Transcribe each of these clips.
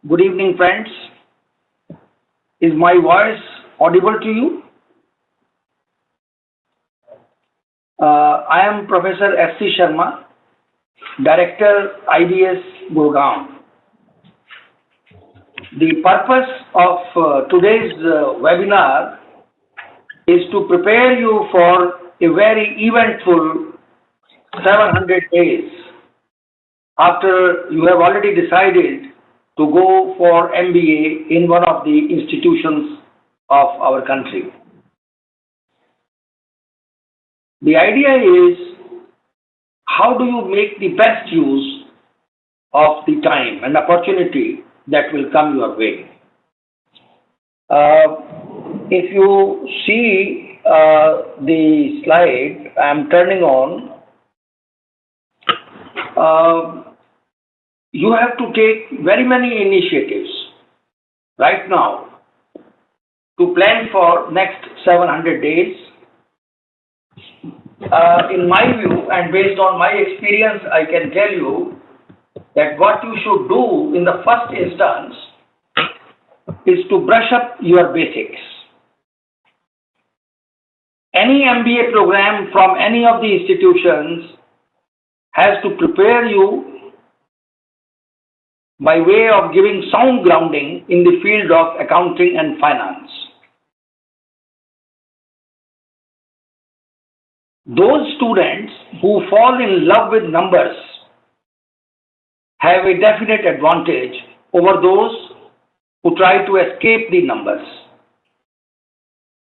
Good evening, friends. Is my voice audible to you? I am Professor S.C. Sharma, Director IBS Gurgaon. The purpose of today's webinar is to prepare you for a very eventful 700 days after you have already decided to go for MBA in one of the institutions of our country. The idea is, how do you make the best use of the time and opportunity that will come your way? If you see the slide I am turning on, you have to take very many initiatives right now to plan for next 700 days. In my view and based on my experience, I can tell you that what you should do in the first instance is to brush up your basics. Any MBA program from any of the institutions has to prepare you by way of giving sound grounding in the field of accounting and finance. Those students who fall in love with numbers have a definite advantage over those who try to escape the numbers.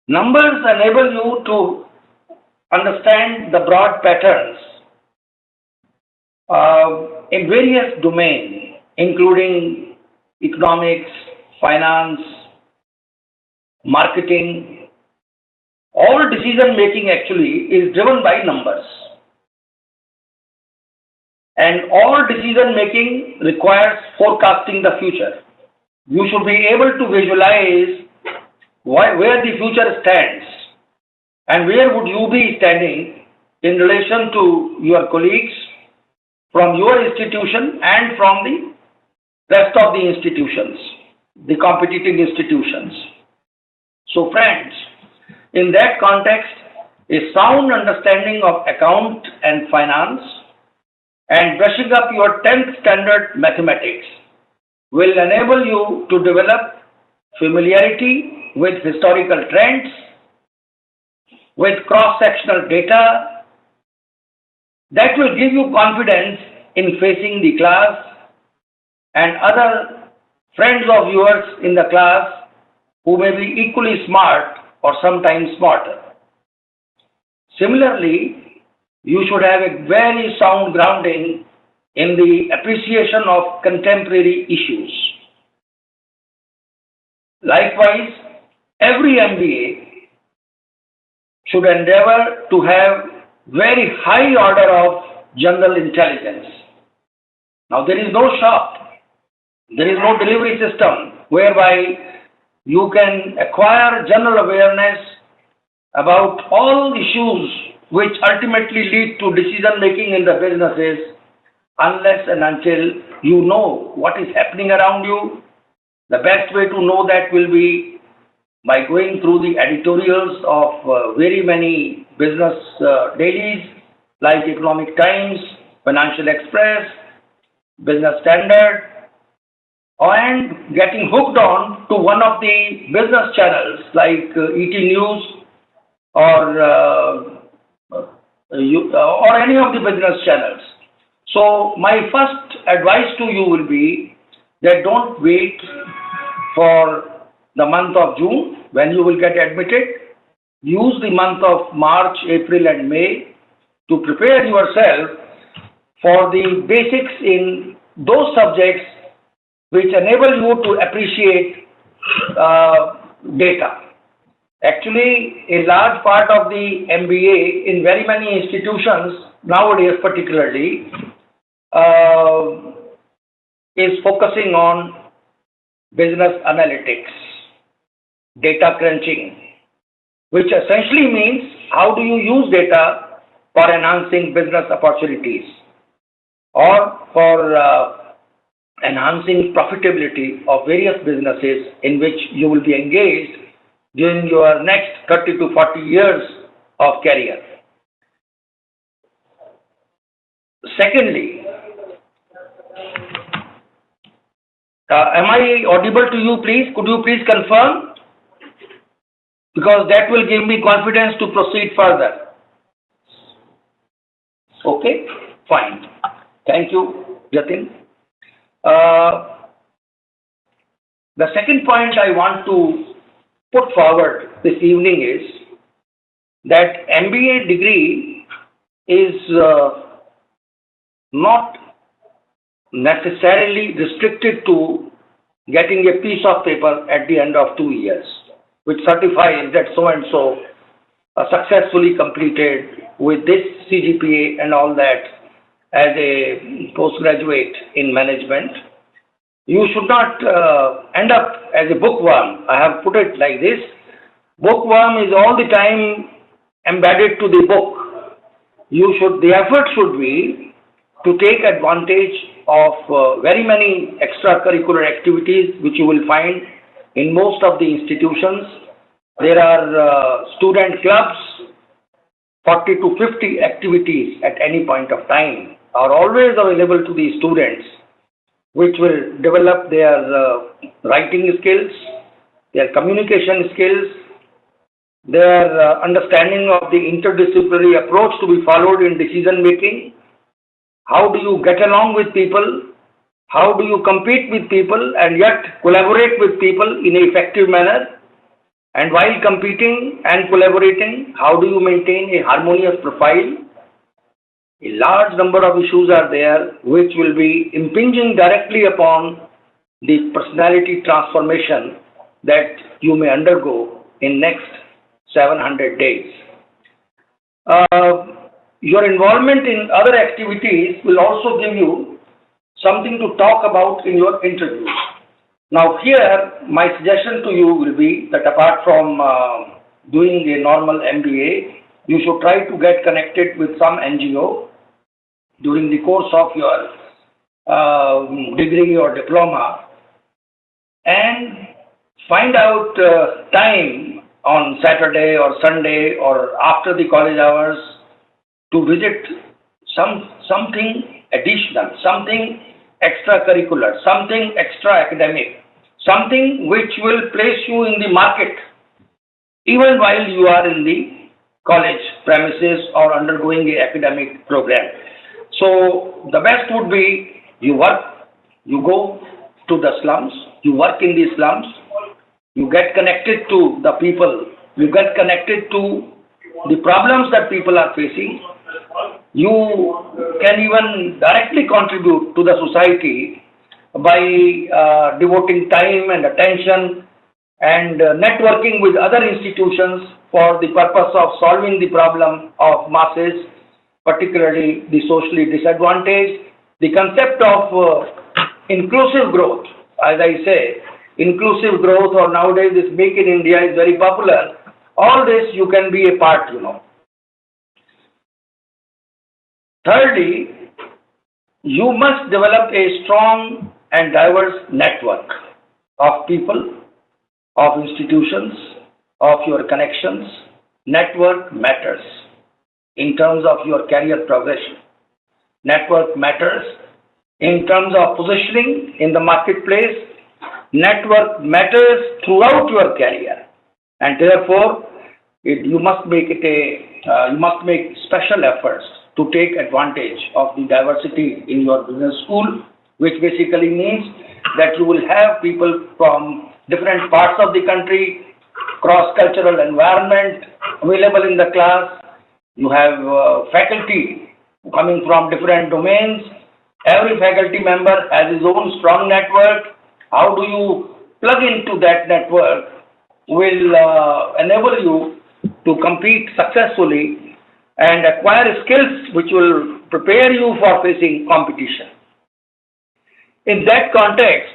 Numbers enable you to understand the broad patterns in various domains, including economics, finance, marketing. All decision making actually is driven by numbers. And all decision making requires forecasting the future. You should be able to visualize where the future stands and where would you be standing in relation to your colleagues from your institution and from the rest of the institutions, the competing institutions. So friends, in that context, a sound understanding of account and finance and brushing up your 10th standard mathematics will enable you to develop familiarity with historical trends, with cross-sectional data that will give you confidence in facing the class and other friends of yours in the class who may be equally smart or sometimes smarter. Similarly, you should have a very sound grounding in the appreciation of contemporary issues. Likewise, every MBA should endeavor to have very high order of general intelligence. Now, there is no shop, there is no delivery system whereby you can acquire general awareness about all issues which ultimately lead to decision making in the businesses unless and until you know what is happening around you. The best way to know that will be by going through the editorials of very many business dailies like Economic Times, Financial Express, Business Standard, and getting hooked on to one of the business channels like ET News or any of the business channels. So my first advice to you will be that don't wait for the month of June when you will get admitted. Use the month of March, April and May to prepare yourself for the basics in those subjects which enable you to appreciate data. Actually, a large part of the MBA in very many institutions, nowadays particularly, is focusing on business analytics, data crunching, which essentially means how do you use data for enhancing business opportunities or for enhancing profitability of various businesses in which you will be engaged during your next 30 to 40 years of career. Secondly, am I audible to you, please? Could you please confirm? Because that will give me confidence to proceed further. Okay, fine. Thank you, Jatin. The second point I want to put forward this evening is that MBA degree is not necessarily restricted to getting a piece of paper at the end of 2 years, which certifies that so and so successfully completed with this CGPA and all that as a postgraduate in management. You should not end up as a bookworm. I have put it like this. Bookworm is all the time embedded to the book. The effort should be to take advantage of very many extracurricular activities which you will find in most of the institutions. There are student clubs, 40 to 50 activities at any point of time are always available to the students, which will develop their writing skills, their communication skills, their understanding of the interdisciplinary approach to be followed in decision making. How do you get along with people? How do you compete with people and yet collaborate with people in an effective manner? And while competing and collaborating, how do you maintain a harmonious profile? A large number of issues are there which will be impinging directly upon the personality transformation that you may undergo in next 700 days. Your involvement in other activities will also give you something to talk about in your interview. Now here, my suggestion to you will be that apart from doing a normal MBA, you should try to get connected with some NGO during the course of your degree or diploma and find out time on Saturday or Sunday or after the college hours to visit something additional, something extracurricular, something extra academic, something which will place you in the market even while you are in the college premises or undergoing an academic program. So the best would be you go to the slums, you work in the slums, you get connected to the people, you get connected to the problems that people are facing. You can even directly contribute to the society by devoting time and attention and networking with other institutions for the purpose of solving the problem of masses, particularly the socially disadvantaged. The concept of inclusive growth, as I say, inclusive growth, or nowadays this Make in India is very popular. All this you can be a part, Thirdly, you must develop a strong and diverse network of people, of institutions, of your connections. Network matters in terms of your career progression. Network matters in terms of positioning in the marketplace. Network matters throughout your career, and therefore you must make special efforts to take advantage of the diversity in your business school, which basically means that you will have people from different parts of the country, cross-cultural environment available in the class. You have faculty coming from different domains. Every faculty member has his own strong network. How do you plug into that network will enable you to compete successfully and acquire skills which will prepare you for facing competition. In that context,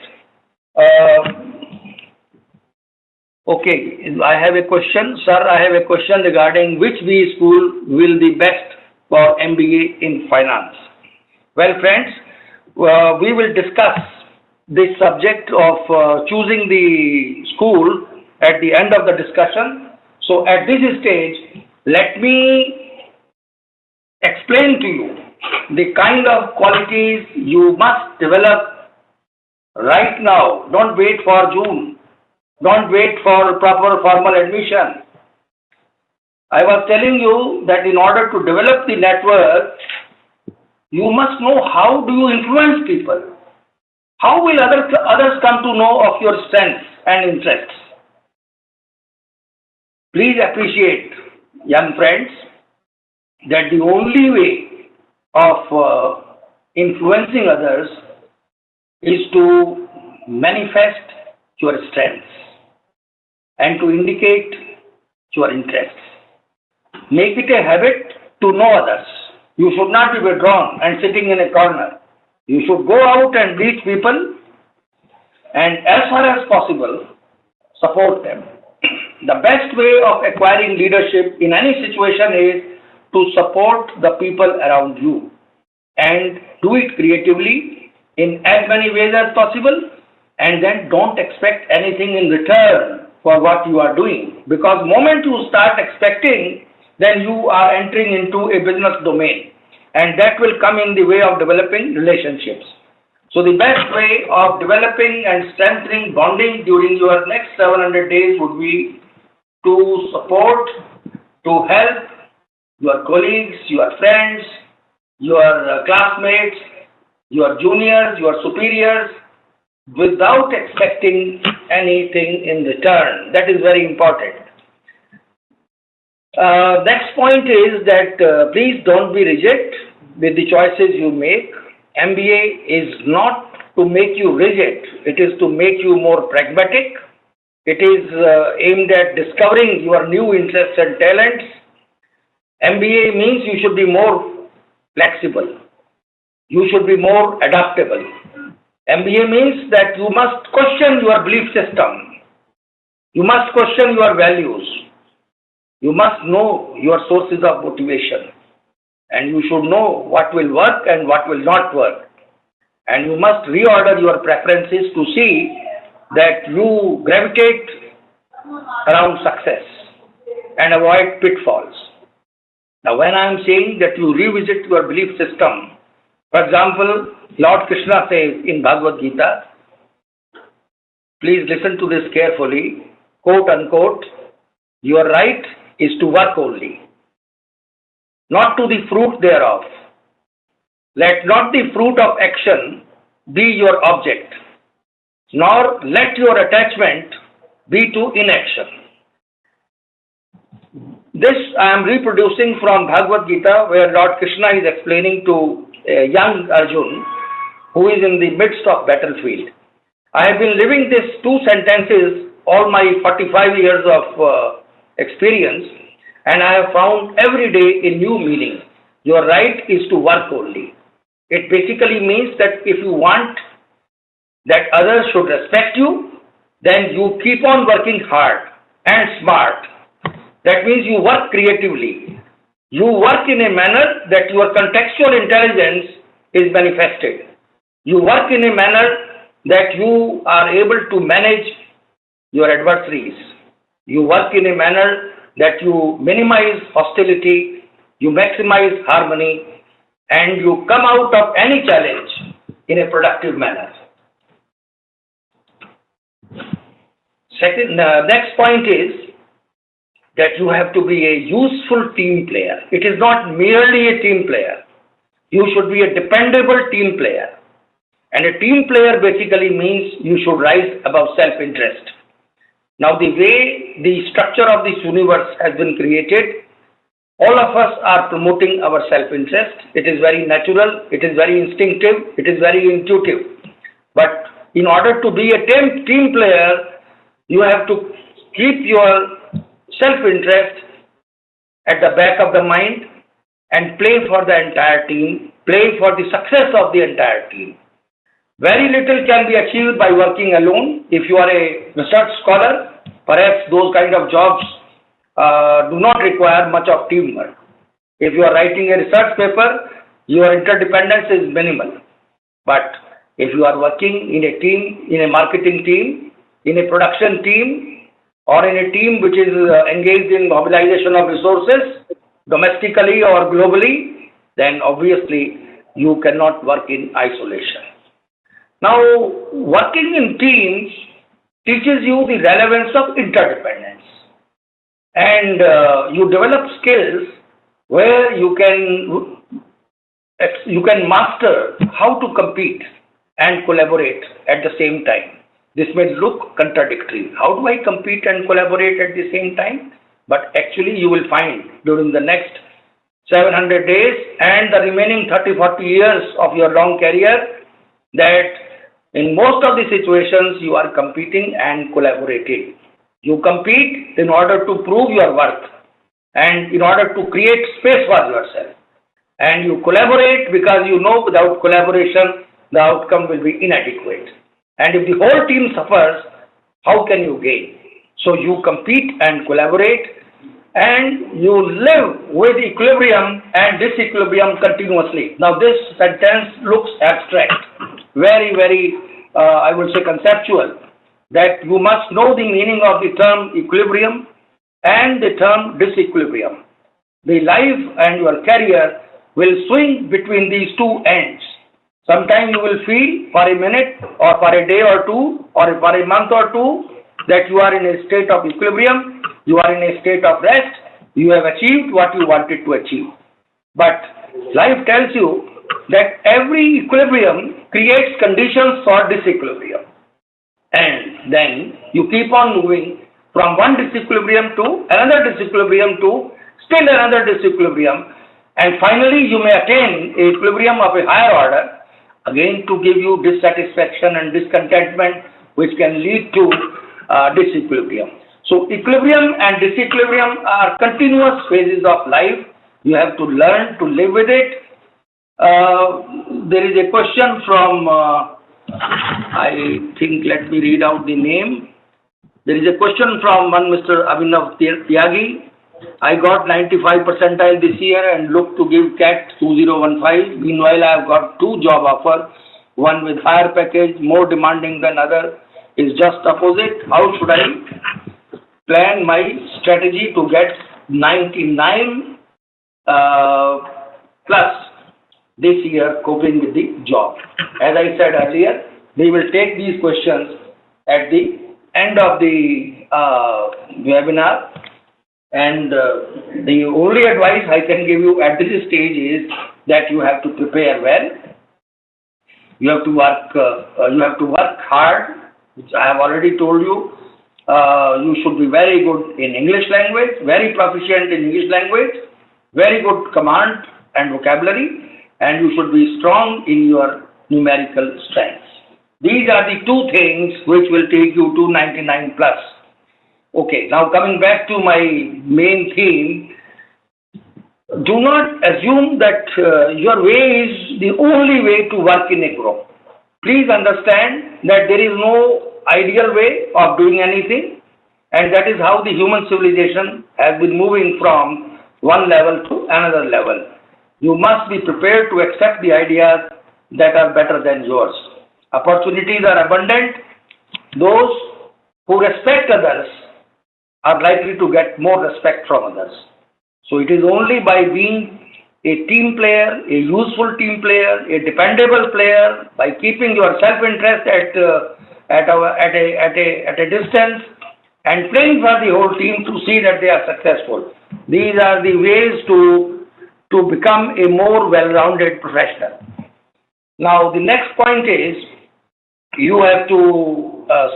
okay, I have a question. Sir, I have a question regarding which BE school will be best for MBA in finance. Well, friends, we will discuss this subject of choosing the school at the end of the discussion. So at this stage, let me explain to you the kind of qualities you must develop right now. Don't wait for June. Don't wait for proper formal admission. I was telling you that in order to develop the network, you must know how do you influence people. How will others come to know of your strengths and interests? Please appreciate, young friends, that the only way of influencing others is to manifest your strengths and to indicate your interests. Make it a habit to know others. You should not be withdrawn and sitting in a corner. You should go out and reach people and as far as possible, support them. The best way of acquiring leadership in any situation is to support the people around you and do it creatively in as many ways as possible, and then don't expect anything in return for what you are doing, because moment you start expecting, then you are entering into a business domain, and that will come in the way of developing relationships. So the best way of developing and strengthening bonding during your next 700 days would be to support, to help your colleagues, your friends, your classmates, your juniors, your superiors, without expecting anything in return. That is very important. Next point is that please don't be rigid with the choices you make. MBA is not to make you rigid, it is to make you more pragmatic. It is aimed at discovering your new interests and talents. MBA means you should be more flexible. You should be more adaptable. MBA means that you must question your belief system. You must question your values. You must know your sources of motivation. And you should know what will work and what will not work. And you must reorder your preferences to see that you gravitate around success and avoid pitfalls. Now, when I am saying that you revisit your belief system, for example, Lord Krishna says in Bhagavad Gita, please listen to this carefully, quote unquote, your right is to work only, not to the fruit thereof. Let not the fruit of action be your object, nor let your attachment be to inaction. This I am reproducing from Bhagavad Gita, where Lord Krishna is explaining to a young Arjun who is in the midst of battlefield. I have been living these two sentences all my 45 years of experience, and I have found every day a new meaning. Your right is to work only. It basically means that if you want that others should respect you, then you keep on working hard and smart. That means you work creatively. You work in a manner that your contextual intelligence is manifested. You work in a manner that you are able to manage your adversaries. You work in a manner that you minimize hostility, you maximize harmony, and you come out of any challenge in a productive manner. Next point is that you have to be a useful team player. It is not merely a team player. You should be a dependable team player. And a team player basically means you should rise above self-interest. Now, the way the structure of this universe has been created, all of us are promoting our self-interest. It is very natural, it is very instinctive, it is very intuitive. But in order to be a team player, you have to keep your self-interest at the back of the mind and play for the entire team, play for the success of the entire team. Very little can be achieved by working alone. If you are a research scholar, perhaps those kind of jobs do not require much of teamwork. If you are writing a research paper, your interdependence is minimal. But If you are working in a team, in a marketing team, in a production team, or in a team which is engaged in mobilization of resources, domestically or globally, then obviously you cannot work in isolation. Now, working in teams teaches you the relevance of interdependence, and you develop skills where you can master how to compete and collaborate at the same time. This may look contradictory. How do I compete and collaborate at the same time? But actually you will find during the next 700 days and the remaining 30-40 years of your long career that in most of the situations you are competing and collaborating. You compete in order to prove your worth and in order to create space for yourself. And you collaborate because you know without collaboration the outcome will be inadequate. And if the whole team suffers, how can you gain? So you compete and collaborate and you live with equilibrium and disequilibrium continuously. Now this sentence looks abstract, very, I would say conceptual, that you must know the meaning of the term equilibrium and the term disequilibrium. The life and your career will swing between these two ends. Sometimes you will feel for a minute or for a day or two or for a month or two that you are in a state of equilibrium, you are in a state of rest, you have achieved what you wanted to achieve. But life tells you that every equilibrium creates conditions for disequilibrium. And then you keep on moving from one disequilibrium to another disequilibrium to still another disequilibrium. And finally you may attain an equilibrium of a higher order, again to give you dissatisfaction and discontentment which can lead to disequilibrium. So equilibrium and disequilibrium are continuous phases of life. You have to learn to live with it. There is a question from, I think, let me read out the name. There is a question from one Mr. Abhinav Tyagi. I got 95 percentile this year and look to give CAT 2015. Meanwhile, I have got 2 job offers. One with higher package, more demanding than other, is just opposite. How should I plan my strategy to get 99 plus this year coping with the job? As I said earlier, we will take these questions at the end of the webinar. And the only advice I can give you at this stage is that you have to prepare well. You have to work hard, which I have already told you. You should be very good in English language, very proficient in English language, very good command and vocabulary, and you should be strong in your numerical strengths. These are the 2 things which will take you to 99 plus. Okay, now coming back to my main theme, do not assume that your way is the only way to work in a group. Please understand that there is no ideal way of doing anything, and that is how the human civilization has been moving from one level to another level. You must be prepared to accept the ideas that are better than yours. Opportunities are abundant. Those who respect others are likely to get more respect from others. So it is only by being a team player, a useful team player, a dependable player, by keeping your self-interest at a distance and playing for the whole team to see that they are successful. These are the ways to become a more well-rounded professional. Now the next point is you have to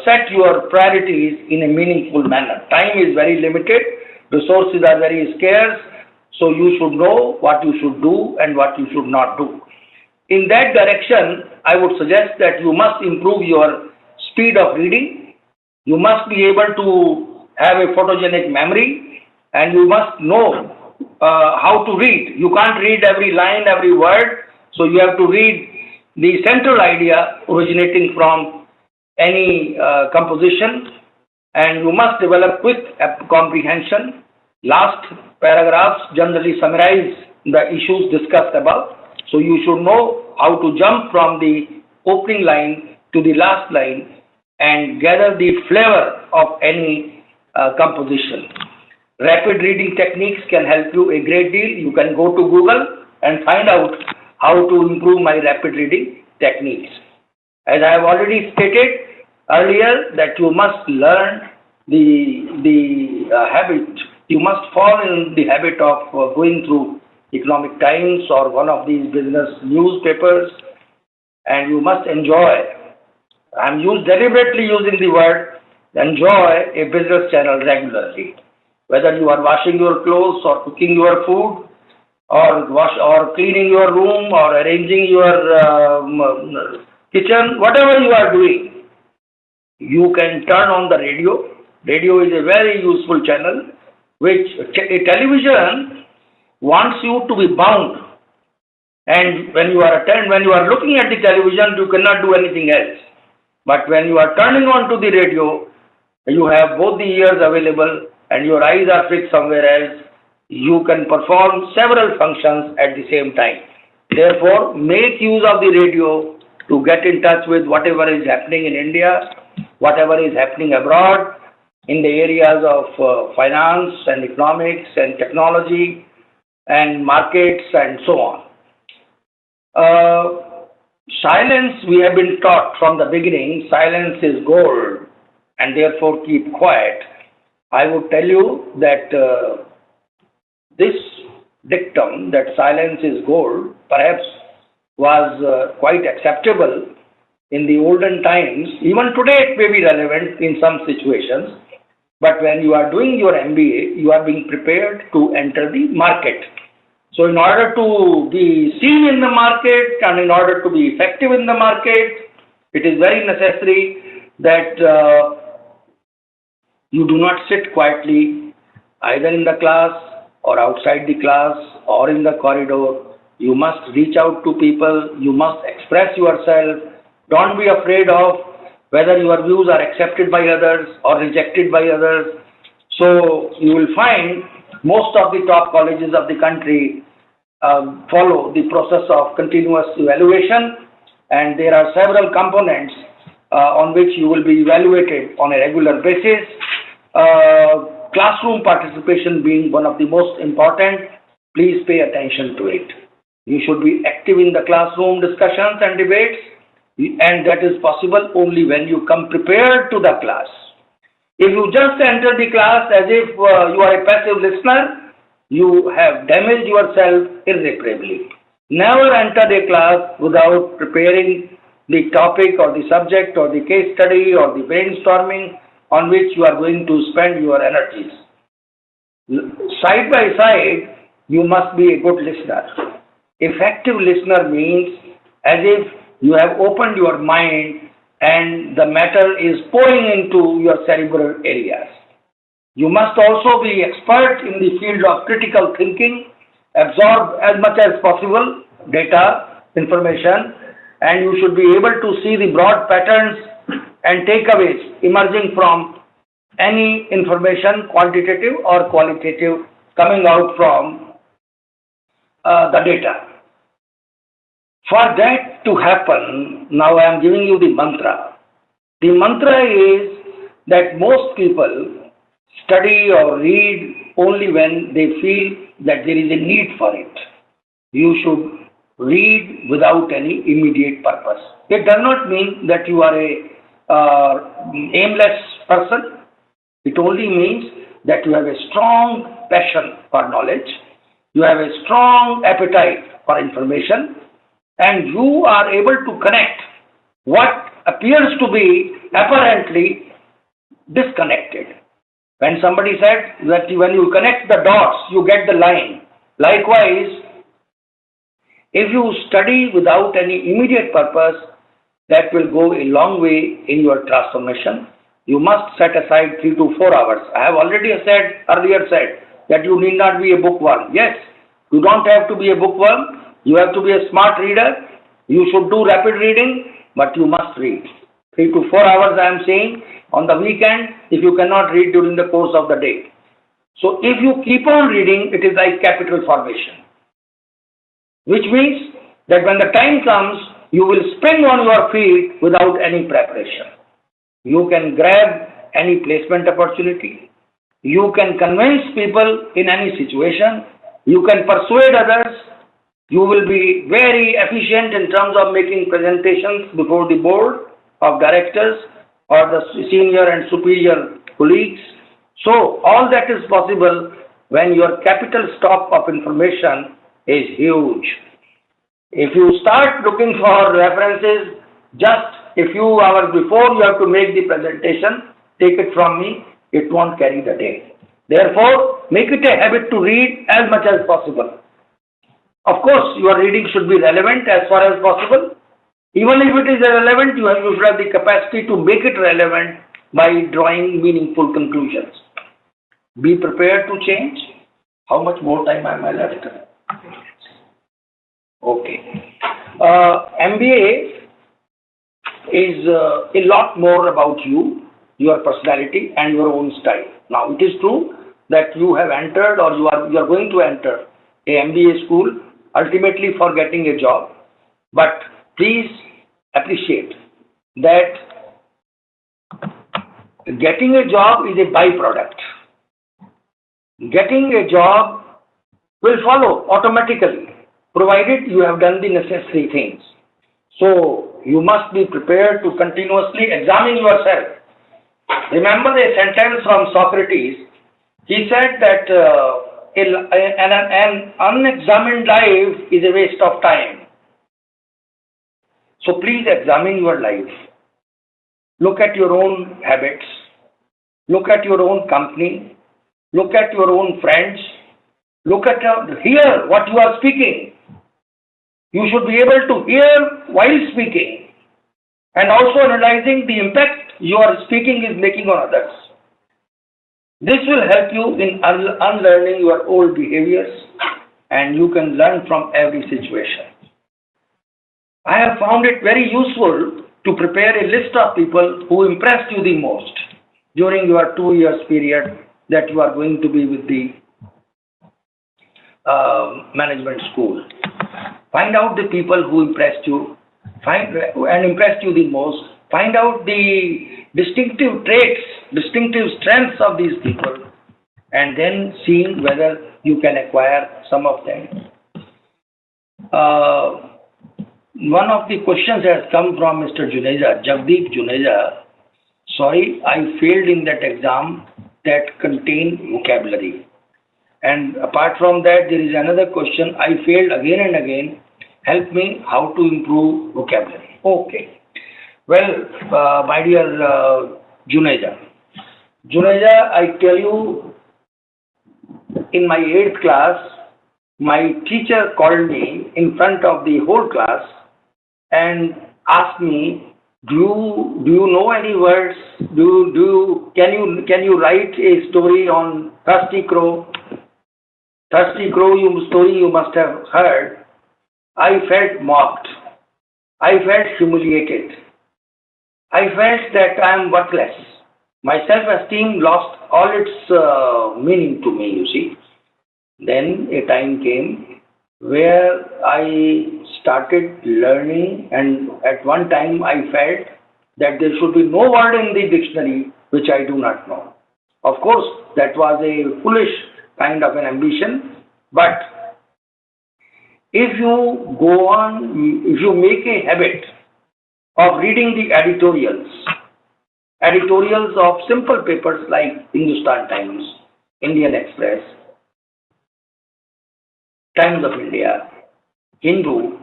set your priorities in a meaningful manner. Time is very limited, resources are very scarce, so you should know what you should do and what you should not do. In that direction, I would suggest that you must improve your speed of reading, you must be able to have a photogenic memory, and you must know how to read. You can't read every line, every word, so you have to read the central idea originating from any composition, and you must develop quick comprehension. Last paragraphs generally summarize the issues discussed above, so you should know how to jump from the opening line to the last line and gather the flavor of any composition. Rapid reading techniques can help you a great deal. You can go to Google and find out how to improve my rapid reading techniques. As I have already stated earlier, that you must learn the habit. You must fall in the habit of going through Economic Times or one of these business newspapers, and you must enjoy. I'm deliberately using the word enjoy a business channel regularly. Whether you are washing your clothes or cooking your food or cleaning your room or arranging your kitchen, whatever you are doing, you can turn on the radio. Radio is a very useful channel which a television wants you to be bound. And when you are looking at the television, you cannot do anything else. But when you are turning on to the radio, you have both the ears available and your eyes are fixed somewhere else. You can perform several functions at the same time. Therefore, make use of the radio to get in touch with whatever is happening in India, whatever is happening abroad, in the areas of finance and economics and technology and markets and so on. Silence, we have been taught from the beginning, silence is gold, and therefore keep quiet. I would tell you that this dictum, that silence is gold, perhaps was quite acceptable in the olden times. Even today it may be relevant in some situations. But when you are doing your MBA, you are being prepared to enter the market. So in order to be seen in the market and in order to be effective in the market, it is very necessary that you do not sit quietly either in the class or outside the class or in the corridor. You must reach out to people. You must express yourself. Don't be afraid of whether your views are accepted by others or rejected by others. So you will find most of the top colleges of the country follow the process of continuous evaluation, and there are several components on which you will be evaluated on a regular basis. Classroom participation being one of the most important, please pay attention to it. You should be active in the classroom discussions and debates, and that is possible only when you come prepared to the class. If you just enter the class as if you are a passive listener, you have damaged yourself irreparably. Never enter a class without preparing the topic or the subject or the case study or the brainstorming on which you are going to spend your energies. Side by side, you must be a good listener. Effective listener means as if you have opened your mind and the matter is pouring into your cerebral areas. You must also be expert in the field of critical thinking, absorb as much as possible data, information, and you should be able to see the broad patterns and takeaways emerging from any information, quantitative or qualitative, coming out from the data. For that to happen, now I am giving you the mantra. The mantra is that most people study or read only when they feel that there is a need for it. You should read without any immediate purpose. It does not mean that you are a aimless person. It only means that you have a strong passion for knowledge, you have a strong appetite for information, and you are able to connect what appears to be apparently disconnected. When somebody said that when you connect the dots, you get the line. Likewise, if you study without any immediate purpose, that will go a long way in your transformation. You must set aside 3 to 4 hours. I have already earlier said that you need not be a bookworm. Yes, you don't have to be a bookworm. You have to be a smart reader. You should do rapid reading, but you must read. 3 to 4 hours, I am saying, on the weekend, if you cannot read during the course of the day. So if you keep on reading, it is like capital formation. Which means that when the time comes, You will spring on your feet without any preparation. You can grab any placement opportunity. You can convince people in any situation. You can persuade others. You will be very efficient in terms of making presentations before the board of directors or the senior and superior colleagues. So all that is possible when your capital stock of information is huge. If you start looking for references just a few hours before you have to make the presentation, take it from me, it won't carry the day. Therefore, make it a habit to read as much as possible. Of course, your reading should be relevant as far as possible. Even if it is irrelevant, you should have the capacity to make it relevant by drawing meaningful conclusions. Be prepared to change. How much more time am I left? Okay. MBA is a lot more about you, your personality and your own style. Now, it is true that you have entered or you are going to enter a MBA school ultimately for getting a job, but please appreciate that getting a job is a byproduct. Getting a job will follow automatically, provided you have done the necessary things. So, you must be prepared to continuously examine yourself. Remember a sentence from Socrates. He said that an unexamined life is a waste of time. So please examine your life. Look at your own habits. Look at your own company. Look at your own friends. Hear what you are speaking. You should be able to hear while speaking and also analyzing the impact your speaking is making on others. This will help you in unlearning your old behaviors and you can learn from every situation. I have found it very useful to prepare a list of people who impressed you the most during your 2 years period that you are going to be with the management school. Find out the people who impressed you and impressed you the most. Find out the distinctive traits, distinctive strengths of these people and then seeing whether you can acquire some of them. One of the questions has come from Mr. Juneja, Jagdeep Juneja. Sorry, I failed in that exam that contained vocabulary. And apart from that, there is another question. I failed again and again. Help me how to improve vocabulary. Okay. Well, my dear Juneja, I tell you, in my 8th class, my teacher called me in front of the whole class and asked me, do you know any words? Can you write a story on Thirsty Crow? Thirsty Crow story you must have heard. I felt mocked. I felt humiliated. I felt that I am worthless. My self-esteem lost all its meaning to me, you see. Then a time came where I started learning and at one time I felt that there should be no word in the dictionary which I do not know. Of course, that was a foolish kind of an ambition, but if you go on, if you make a habit of reading the editorials of simple papers like Hindustan Times, Indian Express, Times of India, Hindu,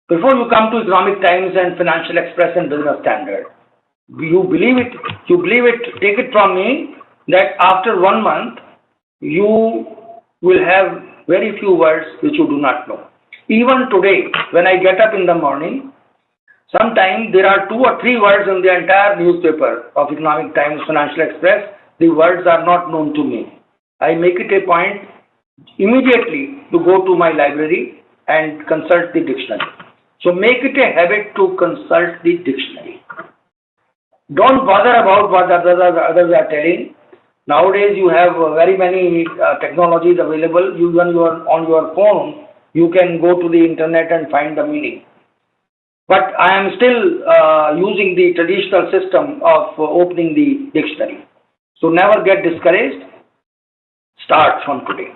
before you come to Economic Times and Financial Express and Business Standard, you believe it, take it from me that after 1 month, you will have very few words which you do not know. Even today, when I get up in the morning, sometimes there are 2 or 3 words in the entire newspaper of Economic Times, Financial Express. The words are not known to me. I make it a point immediately to go to my library and consult the dictionary. So make it a habit to consult the dictionary. Don't bother about what others are telling. Nowadays you have very many technologies available. Even on your phone, you can go to the internet and find the meaning. But I am still using the traditional system of opening the dictionary. So never get discouraged. Start from today.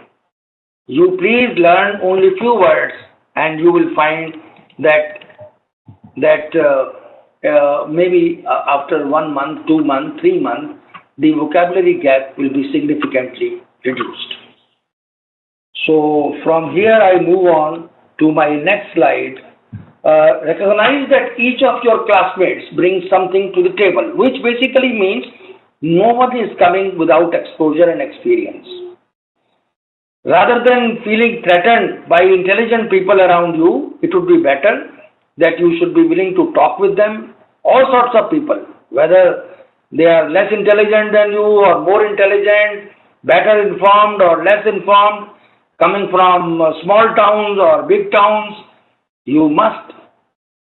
You please learn only few words, and you will find that maybe after 1 month, 2 months, 3 months, the vocabulary gap will be significantly reduced. So from here I move on to my next slide. Recognize that each of your classmates brings something to the table, which basically means no one is coming without exposure and experience. Rather than feeling threatened by intelligent people around you, it would be better that you should be willing to talk with them, all sorts of people, whether they are less intelligent than you or more intelligent, better informed or less informed, coming from small towns or big towns. You must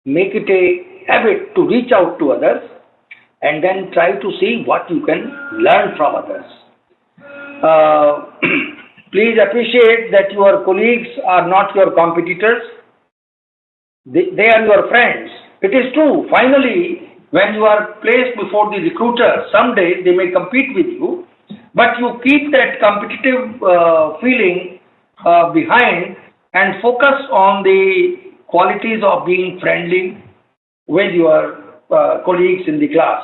make it a habit to reach out to others and then try to see what you can learn from others. Please appreciate that your colleagues are not your competitors. They are your friends. It is true. Finally, when you are placed before the recruiter, someday they may compete with you, but you keep that competitive feeling behind and focus on the qualities of being friendly with your colleagues in the class.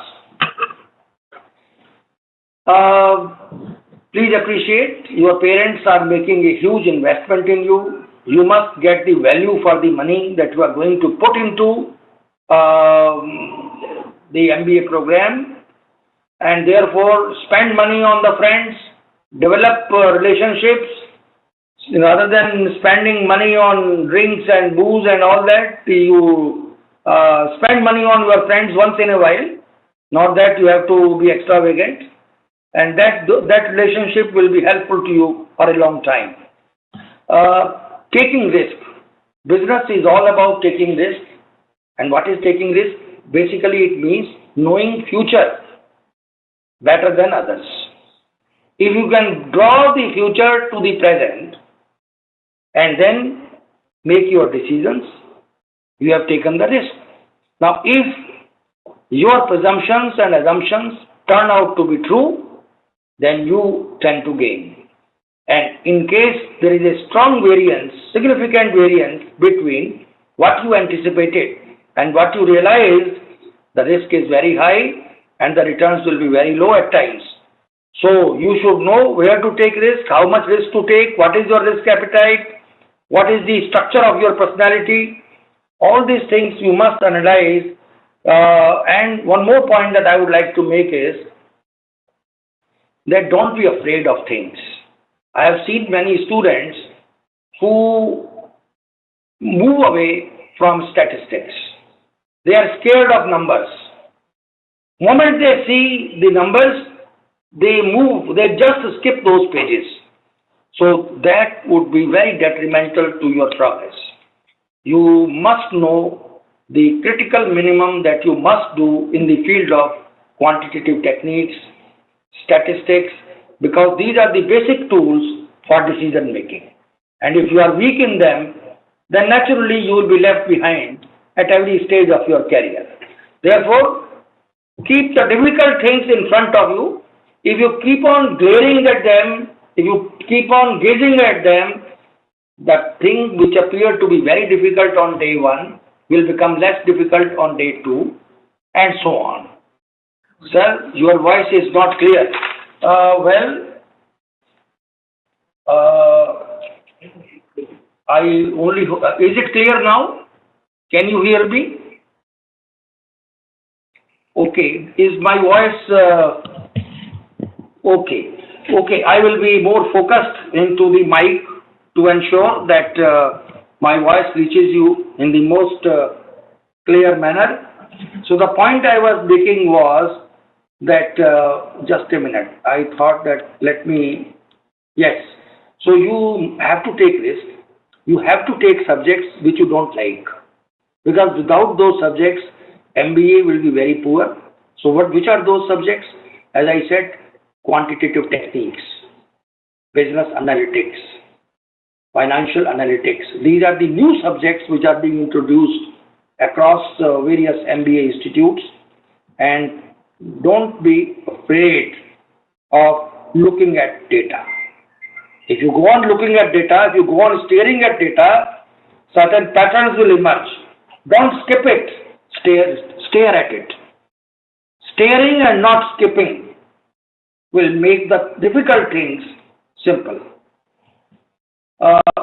Please appreciate your parents are making a huge investment in you. You must get the value for the money that you are going to put into the MBA program, and therefore spend money on the friends, develop relationships. Rather than spending money on drinks and booze and all that, you spend money on your friends once in a while. Not that you have to be extravagant, and that relationship will be helpful to you for a long time. Taking risk. Business is all about taking risk. And what is taking risk? Basically, it means knowing future better than others. If you can draw the future to the present and then make your decisions, you have taken the risk. Now, if your presumptions and assumptions turn out to be true, then you tend to gain. And in case there is a strong variance, significant variance between what you anticipated and what you realized, the risk is very high and the returns will be very low at times. So you should know where to take risk, how much risk to take, what is your risk appetite, what is the structure of your personality. All these things you must analyze. And one more point that I would like to make is that don't be afraid of things. I have seen many students who move away from statistics. They are scared of numbers. The moment they see the numbers, they move, they just skip those pages. So that would be very detrimental to your progress. You must know the critical minimum that you must do in the field of quantitative techniques, statistics, because these are the basic tools for decision making. And if you are weak in them, then naturally you will be left behind at every stage of your career. Therefore, keep the difficult things in front of you. If you keep on glaring at them, if you keep on gazing at them, the thing which appeared to be very difficult on day one will become less difficult on day two, and so on. Sir, your voice is not clear. I only. Is it clear now? Can you hear me? Okay. Is my voice okay? Okay. I will be more focused into the mic to ensure that my voice reaches you in the most clear manner. So the point I was making was that just a minute. I thought that yes. So you have to take risk. You have to take subjects which you don't like, because without those subjects, MBA will be very poor. So which are those subjects? As I said, quantitative techniques, business analytics, financial analytics. These are the new subjects which are being introduced across various MBA institutes, and don't be afraid of looking at data. If you go on looking at data, if you go on staring at data, certain patterns will emerge. Don't skip it, stare at it. Staring and not skipping will make the difficult things simple.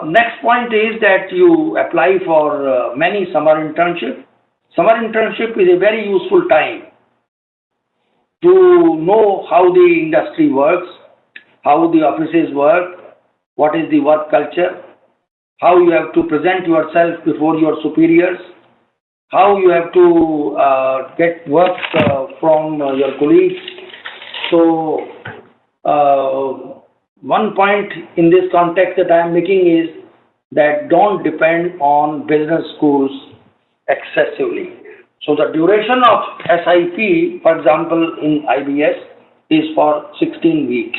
Next point is that you apply for many summer internship. Summer internship is a very useful time to know how the industry works, how the offices work, what is the work culture, how you have to present yourself before your superiors, how you have to get work from your colleagues. So, one point in this context that I am making is that don't depend on business schools excessively. So the duration of SIP, for example, in IBS is for 16 weeks.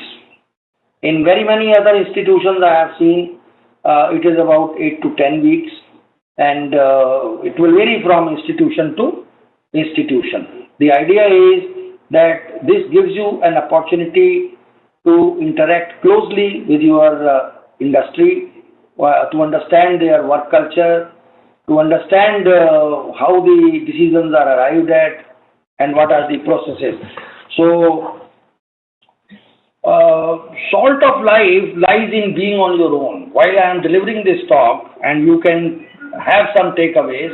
In very many other institutions I have seen it is about 8 to 10 weeks, and it will vary from institution to institution. The idea is that this gives you an opportunity to interact closely with your industry, to understand their work culture, to understand how the decisions are arrived at and what are the processes. So, salt of life lies in being on your own. While I am delivering this talk, and you can have some takeaways,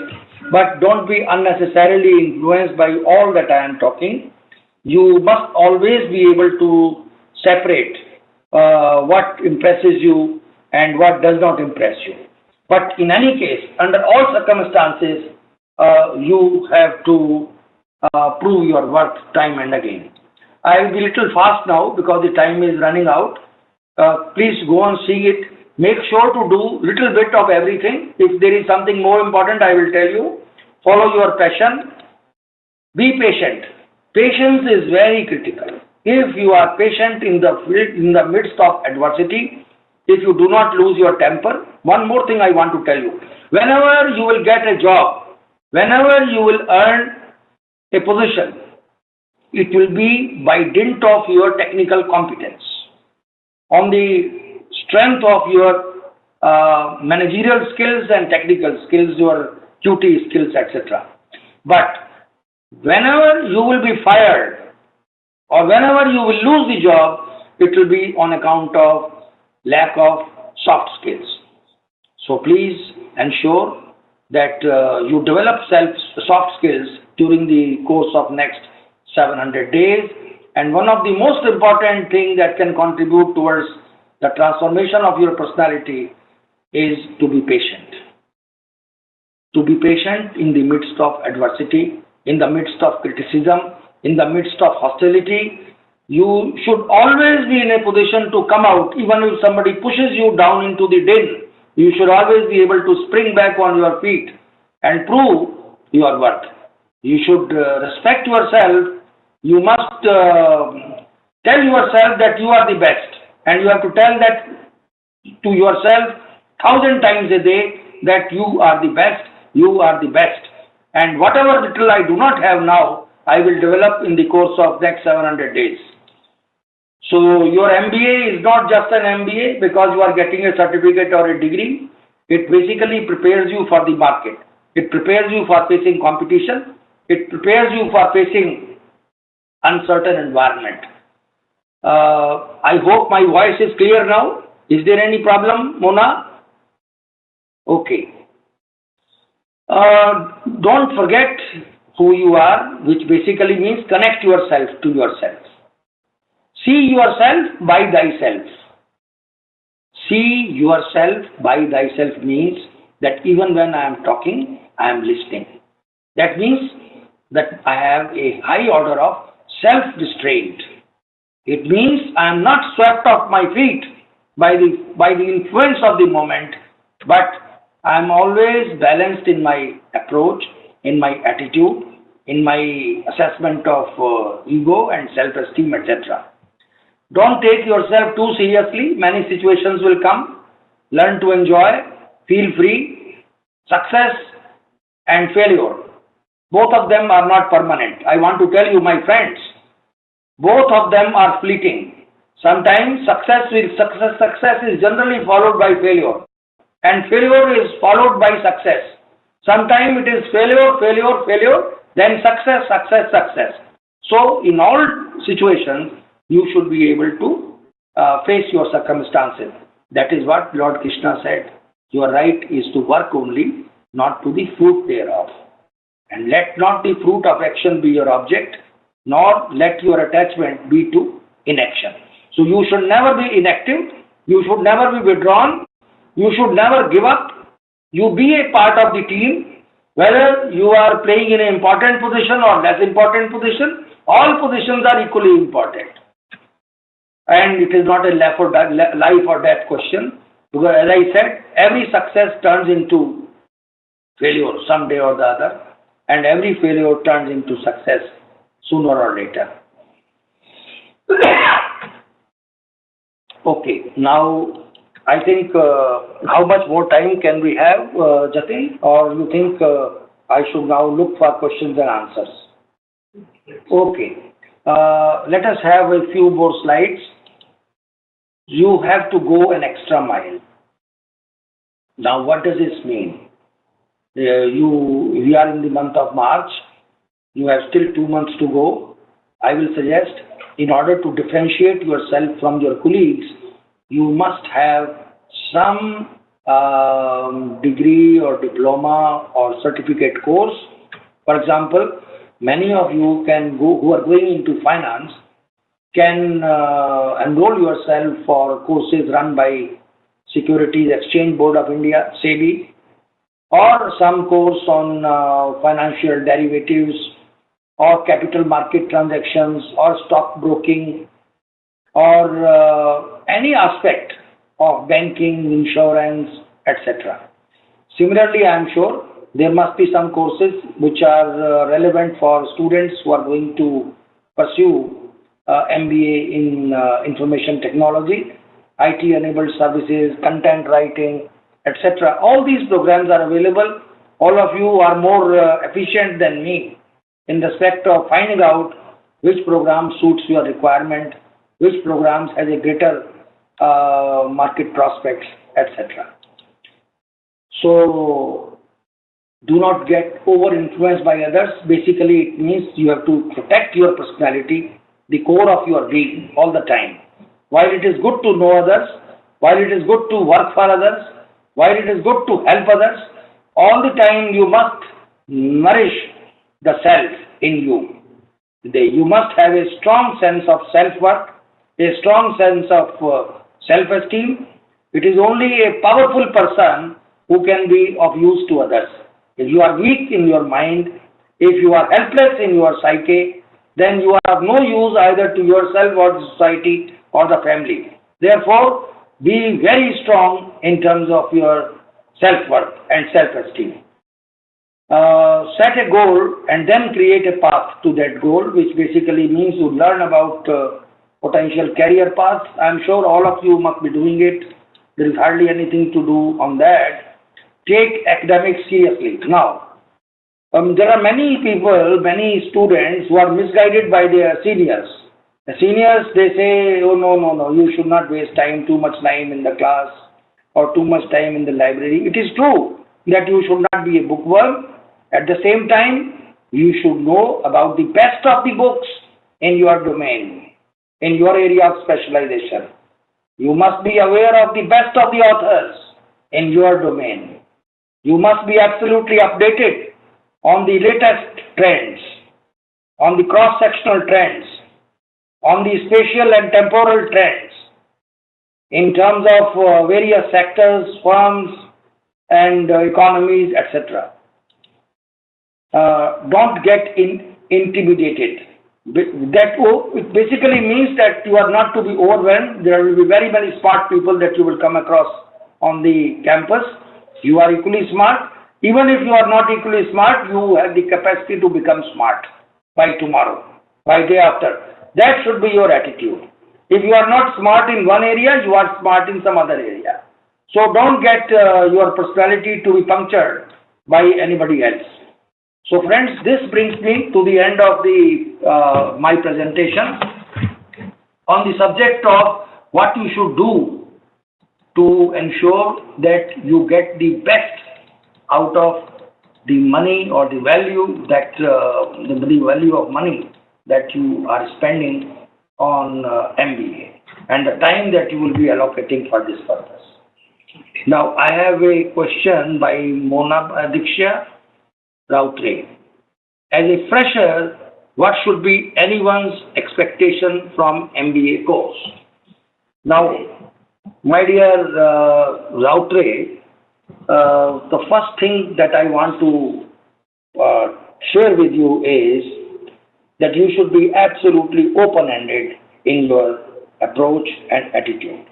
but don't be unnecessarily influenced by all that I am talking. You must always be able to separate what impresses you and what does not impress you. But in any case, under all circumstances, you have to prove your worth time and again. I will be a little fast now because the time is running out. Please go on seeing it. Make sure to do little bit of everything. If there is something more important, I will tell you. Follow your passion. Be patient. Patience is very critical. If you are patient in the midst of adversity, if you do not lose your temper, one more thing I want to tell you. Whenever you will get a job, whenever you will earn a position, it will be by dint of your technical competence, on the strength of your managerial skills and technical skills, your QT skills, etc. But whenever you will be fired or whenever you will lose the job, it will be on account of lack of soft skills. So please ensure that you develop soft skills during the course of next 700 days. And one of the most important things that can contribute towards the transformation of your personality is to be patient. To be patient in the midst of adversity, in the midst of criticism, in the midst of hostility. You should always be in a position to come out. Even if somebody pushes you down into the den, you should always be able to spring back on your feet and prove your worth. You should respect yourself. You must tell yourself that you are the best, and you have to tell that to yourself 1,000 times a day that you are the best, you are the best. And whatever little I do not have now, I will develop in the course of next 700 days. So your MBA is not just an MBA because you are getting a certificate or a degree. It basically prepares you for the market. It prepares you for facing competition. It prepares you for facing uncertain environment. I hope my voice is clear now. Is there any problem, Mona? Okay. Don't forget who you are, which basically means connect yourself to yourself. See yourself by thyself. See yourself by thyself means that even when I am talking, I am listening. That means that I have a high order of self-restraint. It means I am not swept off my feet by the influence of the moment, but I am always balanced in my approach, in my attitude, in my assessment of ego and self-esteem, etc. Don't take yourself too seriously. Many situations will come. Learn to enjoy. Feel free. Success and failure. Both of them are not permanent. I want to tell you, my friends, both of them are fleeting. Sometimes success is generally followed by failure, and failure is followed by success. Sometimes it is failure, then success. So in all situations, you should be able to face your circumstances. That is what Lord Krishna said. Your right is to work only, not to the fruit thereof. And let not the fruit of action be your object, nor let your attachment be to inaction. So you should never be inactive, you should never be withdrawn, you should never give up. You be a part of the team, whether you are playing in an important position or less important position, all positions are equally important. And it is not a life or death question, because as I said, every success turns into failure someday or the other, and every failure turns into success sooner or later. Okay, now I think how much more time can we have, Jatin? Or you think I should now look for questions and answers? Okay, let us have a few more slides. You have to go an extra mile. Now, what does this mean? We are in the month of March. You have still 2 months to go. I will suggest, in order to differentiate yourself from your colleagues, you must have some degree or diploma or certificate course. For example, many of you can go who are going into finance can enroll yourself for courses run by Securities Exchange Board of India, SEBI, or some course on financial derivatives or capital market transactions or stock broking or any aspect of banking, insurance, etc. Similarly, I am sure there must be some courses which are relevant for students who are going to pursue MBA in information technology, IT-enabled services, content writing, etc. All these programs are available. All of you are more efficient than me in respect of finding out which program suits your requirement, which programs has a greater market prospects, etc. So do not get over-influenced by others. Basically, it means you have to protect your personality, the core of your being all the time. While it is good to know others, while it is good to work for others, while it is good to help others, all the time you must nourish the self in you. You must have a strong sense of self-worth, a strong sense of self-esteem. It is only a powerful person who can be of use to others. If you are weak in your mind, if you are helpless in your psyche, then you are of no use either to yourself or the society or the family. Therefore, be very strong in terms of your self-worth and self-esteem. Set a goal and then create a path to that goal, which basically means you learn about potential career paths. I am sure all of you must be doing it. There is hardly anything to do on that. Take academics seriously. Now, there are many people, many students who are misguided by their seniors. The seniors, they say, oh no, you should not waste too much time in the class or too much time in the library. It is true that you should not be a bookworm. At the same time, you should know about the best of the books in your domain, in your area of specialization. You must be aware of the best of the authors in your domain. You must be absolutely updated on the latest trends, on the cross-sectional trends, on the spatial and temporal trends, in terms of various sectors, firms, and economies, etc. Don't get intimidated. It basically means that you are not to be overwhelmed. There will be very many smart people that you will come across on the campus. You are equally smart. Even if you are not equally smart, you have the capacity to become smart by tomorrow, by day after. That should be your attitude. If you are not smart in one area, you are smart in some other area. So don't get your personality to be punctured by anybody else. So friends, this brings me to the end of my presentation on the subject of what you should do to ensure that you get the best out of the money or the value that the value of money that you are spending on MBA and the time that you will be allocating for this purpose. Now, I have a question by Mona Diksha Rautre. As a fresher, what should be anyone's expectation from MBA course? Now, my dear Rautre, the first thing that I want to share with you is that you should be absolutely open-ended in your approach and attitude.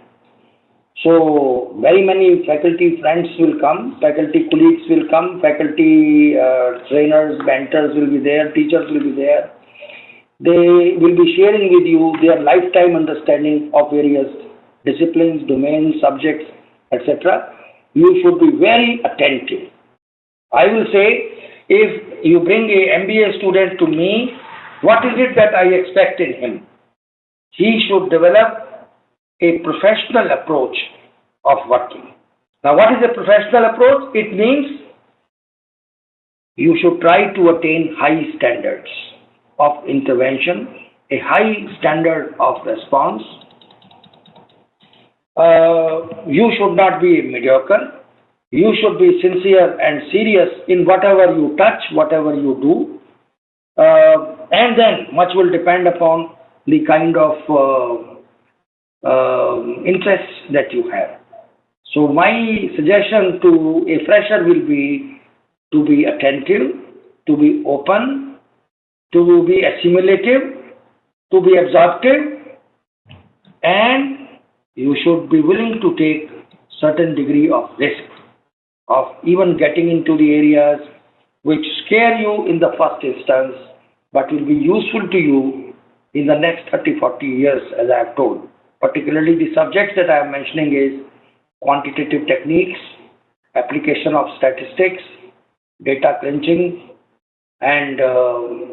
So, very many faculty friends will come, faculty colleagues will come, faculty trainers, mentors will be there, teachers will be there. They will be sharing with you their lifetime understanding of various disciplines, domains, subjects, etc. You should be very attentive. I will say, if you bring a MBA student to me, what is it that I expect in him? He should develop a professional approach of working. Now, what is a professional approach? It means you should try to attain high standards of intervention, a high standard of response. You should not be mediocre. You should be sincere and serious in whatever you touch, whatever you do. And then much will depend upon the kind of interests that you have. So my suggestion to a fresher will be to be attentive, to be open, to be assimilative, to be absorptive, and you should be willing to take certain degree of risk of even getting into the areas which scare you in the first instance but will be useful to you in the next 30-40 years, as I have told. Particularly the subjects that I am mentioning is quantitative techniques, application of statistics, data crunching, and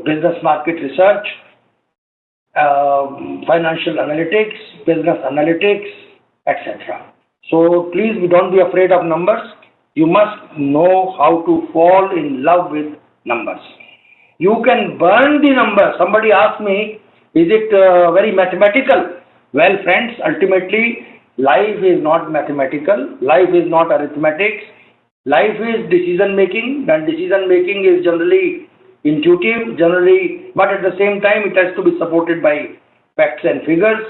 business market research, financial analytics, business analytics, etc. So please don't be afraid of numbers. You must know how to fall in love with numbers. You can burn the numbers. Somebody asked me, is it very mathematical? Well, friends, ultimately, life is not mathematical. Life is not arithmetic. Life is decision making, and decision making is generally intuitive, but at the same time, it has to be supported by facts and figures.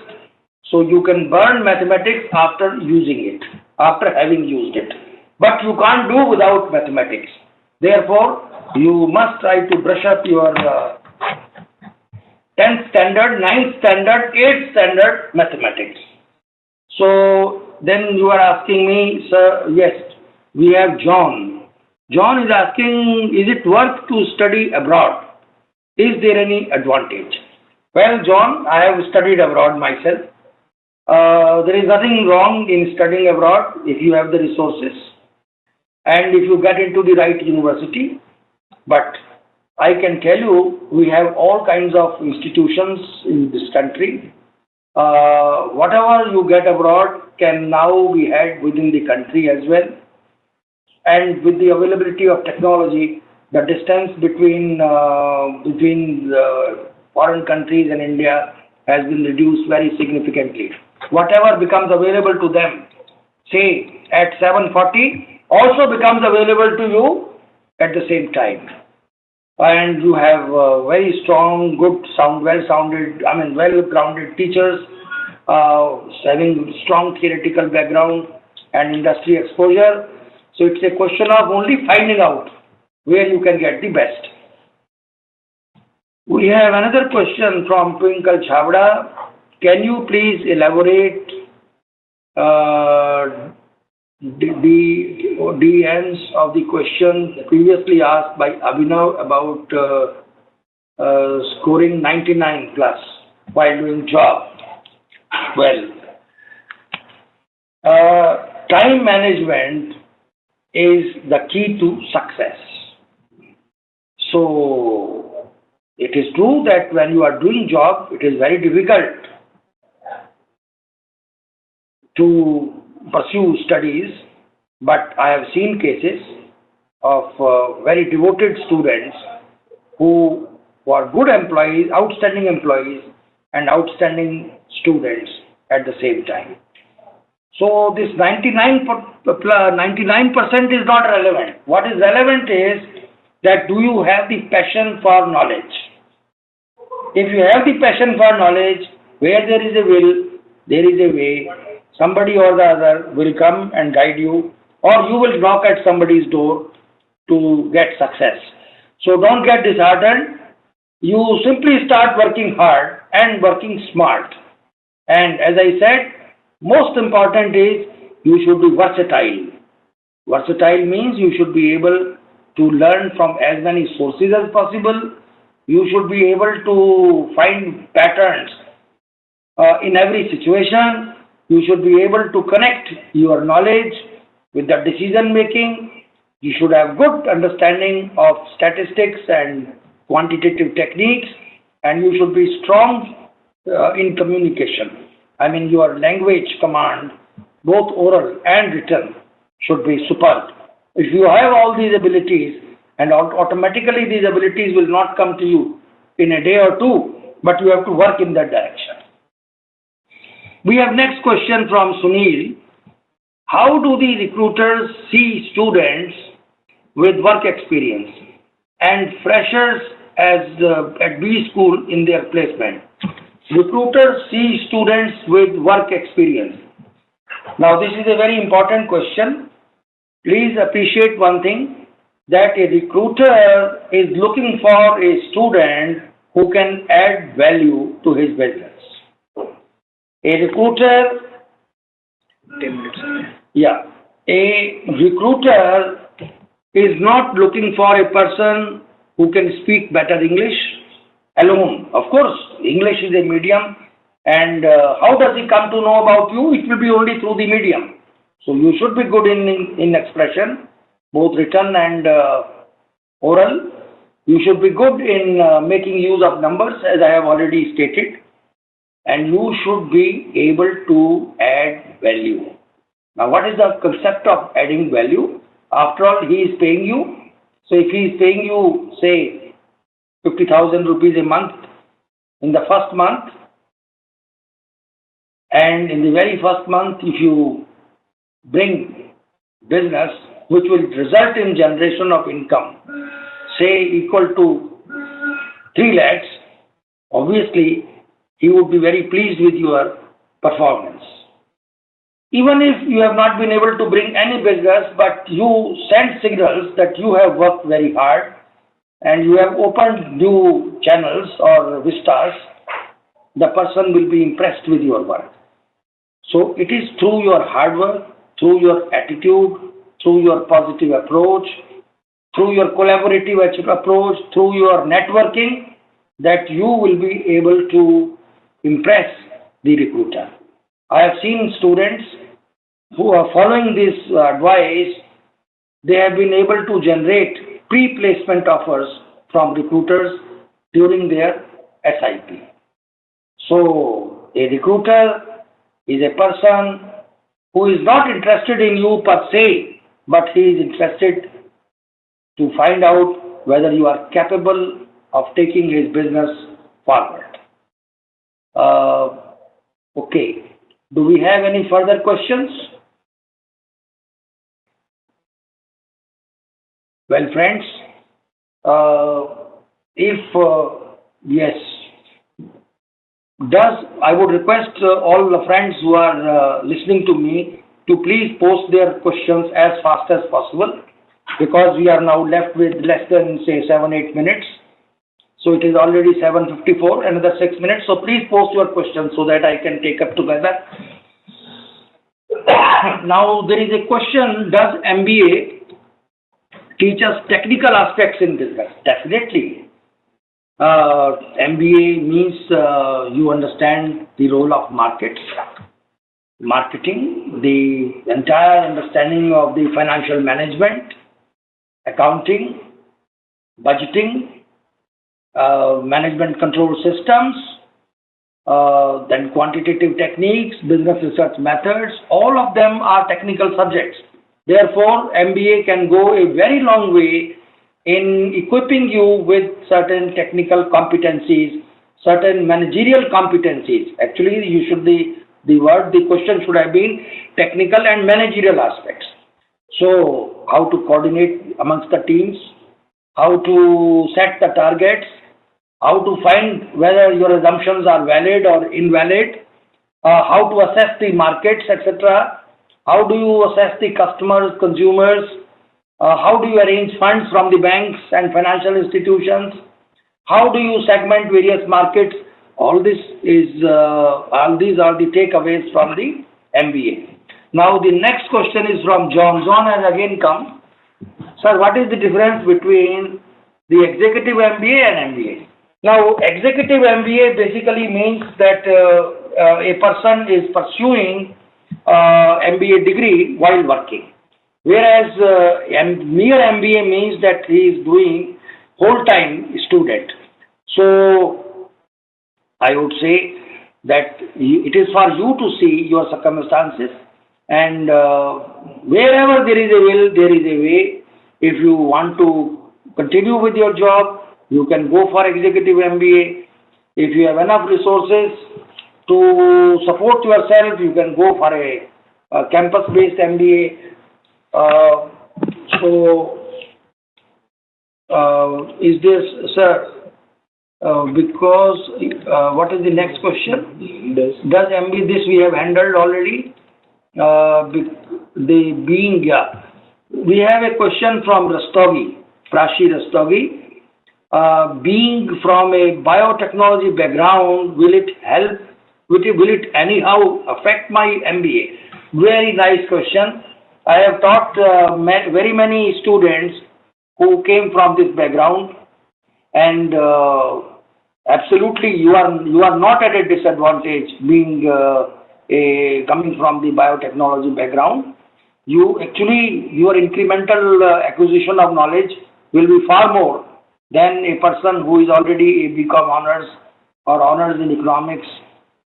So you can burn mathematics after using it, after having used it. But you can't do without mathematics. Therefore, you must try to brush up your 10th standard, 9th standard, 8th standard mathematics. So then you are asking me, sir, yes, we have John. John is asking, is it worth to study abroad? Is there any advantage? Well, John, I have studied abroad myself. There is nothing wrong in studying abroad if you have the resources and if you get into the right university. But I can tell you, we have all kinds of institutions in this country. Whatever you get abroad can now be had within the country as well. And with the availability of technology, the distance between foreign countries and India has been reduced very significantly. Whatever becomes available to them, say at 7:40, also becomes available to you at the same time. And you have very strong, good, well-grounded teachers, having strong theoretical background and industry exposure. So it's a question of only finding out where you can get the best. We have another question from Twinkle Chavda. Can you please elaborate the ends of the question previously asked by Abhinav about scoring 99 plus while doing job? Well, time management is the key to success. So it is true that when you are doing job, it is very difficult to pursue studies, but I have seen cases of very devoted students who are good employees, outstanding employees, and outstanding students at the same time. So this 99% is not relevant. What is relevant is that do you have the passion for knowledge? If you have the passion for knowledge, where there is a will, there is a way. Somebody or the other will come and guide you, or you will knock at somebody's door to get success. So don't get disheartened. You simply start working hard and working smart. And as I said, most important is you should be versatile. Versatile means you should be able to learn from as many sources as possible. You should be able to find patterns in every situation. You should be able to connect your knowledge with the decision making. You should have good understanding of statistics and quantitative techniques, and you should be strong in communication. I mean, your language command, both oral and written, should be superb. If you have all these abilities, and automatically these abilities will not come to you in a day or two, but you have to work in that direction. We have next question from Sunil. How do the recruiters see students with work experience and freshers at B school in their placement? Recruiters see students with work experience. Now this is a very important question. Please appreciate one thing, that a recruiter is looking for a student who can add value to his business. A recruiter is not looking for a person who can speak better English alone. Of course, English is a medium, and how does he come to know about you? It will be only through the medium. So you should be good in expression, both written and oral. You should be good in making use of numbers, as I have already stated, and you should be able to add value. Now, what is the concept of adding value? After all, he is paying you. So if he is paying you, say, 50,000 rupees a month in the first month, and in the very first month, if you bring business which will result in generation of income, say equal to 3 lakhs, obviously he would be very pleased with your performance. Even if you have not been able to bring any business, but you send signals that you have worked very hard and you have opened new channels or vistas, the person will be impressed with your work. So it is through your hard work, through your attitude, through your positive approach, through your collaborative approach, through your networking, that you will be able to impress the recruiter. I have seen students who are following this advice. They have been able to generate pre-placement offers from recruiters during their SIP. So a recruiter is a person who is not interested in you per se, but he is interested to find out whether you are capable of taking his business forward. Okay. Do we have any further questions? Well, friends, yes, I would request all the friends who are listening to me to please post their questions as fast as possible, because we are now left with less than, say, 7-8 minutes. So it is already 7:54, another 6 minutes. So please post your questions so that I can take up together. Now there is a question, does MBA teach us technical aspects in business? Definitely. MBA means you understand the role of marketing, the entire understanding of the financial management, accounting, budgeting, management control systems, then quantitative techniques, business research methods, all of them are technical subjects. Therefore, MBA can go a very long way in equipping you with certain technical competencies, certain managerial competencies. Actually, the question should have been technical and managerial aspects. So, how to coordinate amongst the teams, how to set the targets, how to find whether your assumptions are valid or invalid, how to assess the markets, etc. How do you assess the customers, consumers? How do you arrange funds from the banks and financial institutions? How do you segment various markets? All these are the takeaways from the MBA. Now the next question is from John. John has again come. Sir, what is the difference between the executive MBA and MBA? Now, executive MBA basically means that a person is pursuing MBA degree while working, whereas mere MBA means that he is doing whole-time student. So, I would say that it is for you to see your circumstances, and wherever there is a will, there is a way. If you want to continue with your job, you can go for executive MBA. If you have enough resources to support yourself, you can go for a campus-based MBA. Is this, sir, because, what is the next question? Does MBA, this we have handled already? We have a question from Rastogi, Prashi Rastogi. Being from a biotechnology background, will it help? Will it anyhow affect my MBA? Very nice question. I have taught very many students who came from this background, and absolutely you are not at a disadvantage being coming from the biotechnology background. Your incremental acquisition of knowledge will be far more than a person who is already a BCom honors or honors in economics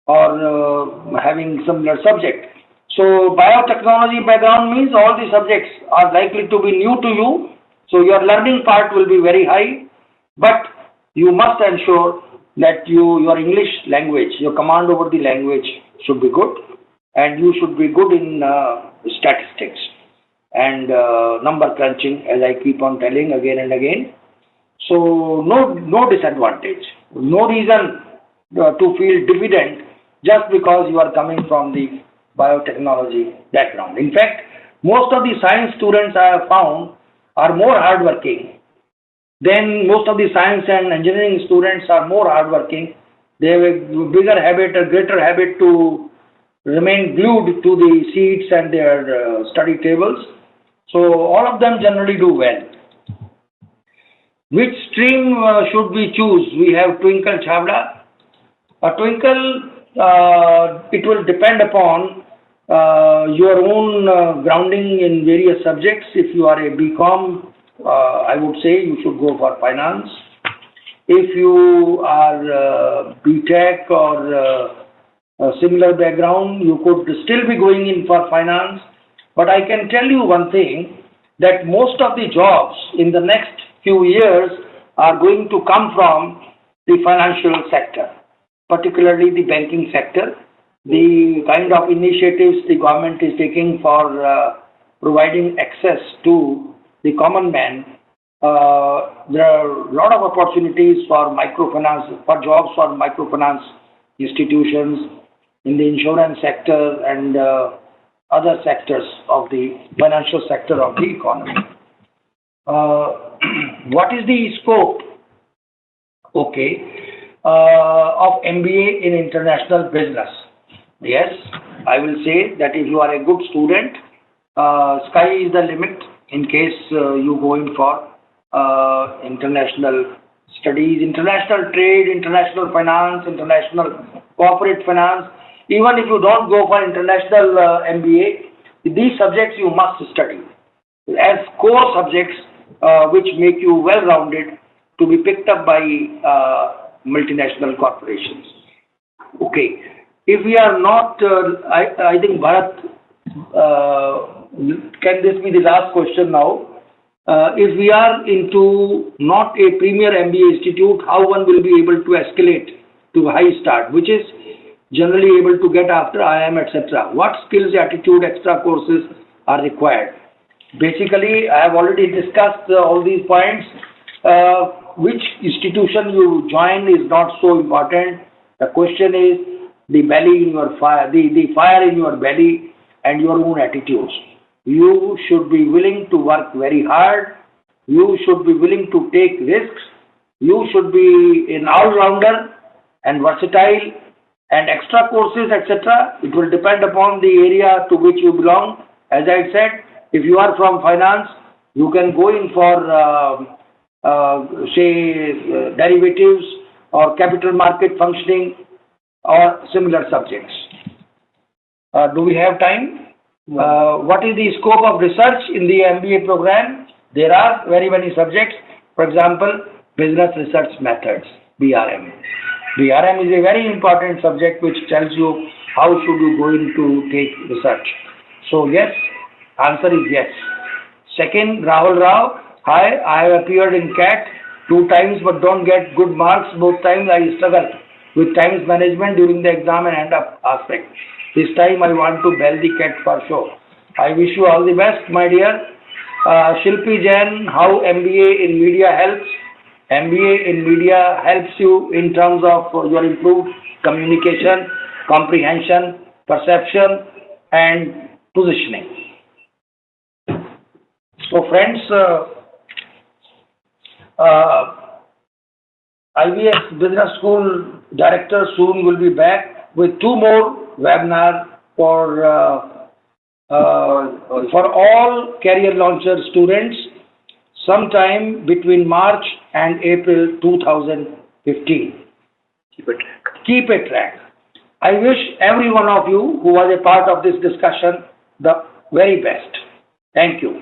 or having similar subject. So biotechnology background means all the subjects are likely to be new to you. So your learning part will be very high, but you must ensure that your English language, your command over the language should be good, and you should be good in statistics and number crunching, as I keep on telling again and again. So no disadvantage, no reason to feel diffident just because you are coming from the biotechnology background. In fact, most of the science students I have found are more hardworking. Then most of the science and engineering students are more hardworking. They have a bigger habit, a greater habit to remain glued to the seats and their study tables. So all of them generally do well. Which stream should we choose? We have Twinkle Chavda. Twinkle, it will depend upon your own grounding in various subjects. If you are a BCom, I would say you should go for finance. If you are BTech or a similar background, you could still be going in for finance. But I can tell you one thing, that most of the jobs in the next few years are going to come from the financial sector, particularly the banking sector. The kind of initiatives the government is taking for providing access to the common man, there are a lot of opportunities for microfinance, for jobs for microfinance institutions in the insurance sector and other sectors of the financial sector of the economy. What is the scope, of MBA in international business? Yes, I will say that if you are a good student, sky is the limit in case you go in for international studies, international trade, international finance, international corporate finance. Even if you don't go for international MBA, these subjects you must study as core subjects which make you well-rounded to be picked up by multinational corporations. Okay. If we are not, I think Bharat, can this be the last question now? If we are into not a premier MBA institute, how one will be able to escalate to high start, which is generally able to get after IIM, etc. What skills, attitude, extra courses are required? Basically, I have already discussed all these points. Which institution you join is not so important. The question is the belly in your fire, the fire in your belly and your own attitudes. You should be willing to work very hard. You should be willing to take risks. You should be an all-rounder and versatile, and extra courses, etc. It will depend upon the area to which you belong. As I said, if you are from finance, you can go in for say derivatives or capital market functioning or similar subjects. Do we have time? What is the scope of research in the MBA program? There are very many subjects. For example, business research methods, BRM. BRM is a very important subject which tells you how should you go in to take research. So yes, answer is yes. Second, Rahul Rao. Hi, I have appeared in CAT 2 times but don't get good marks. Both times I struggled with times management during the exam and end up aspect. This time I want to bell the cat for sure. I wish you all the best, my dear. Shilpi Jain, how MBA in media helps? MBA in media helps you in terms of your improved communication, comprehension, perception, and positioning. So friends, IBS Business School Director soon will be back with 2 more webinars for all career launcher students sometime between March and April 2015. Keep a track. I wish every one of you who was a part of this discussion the very best. Thank you.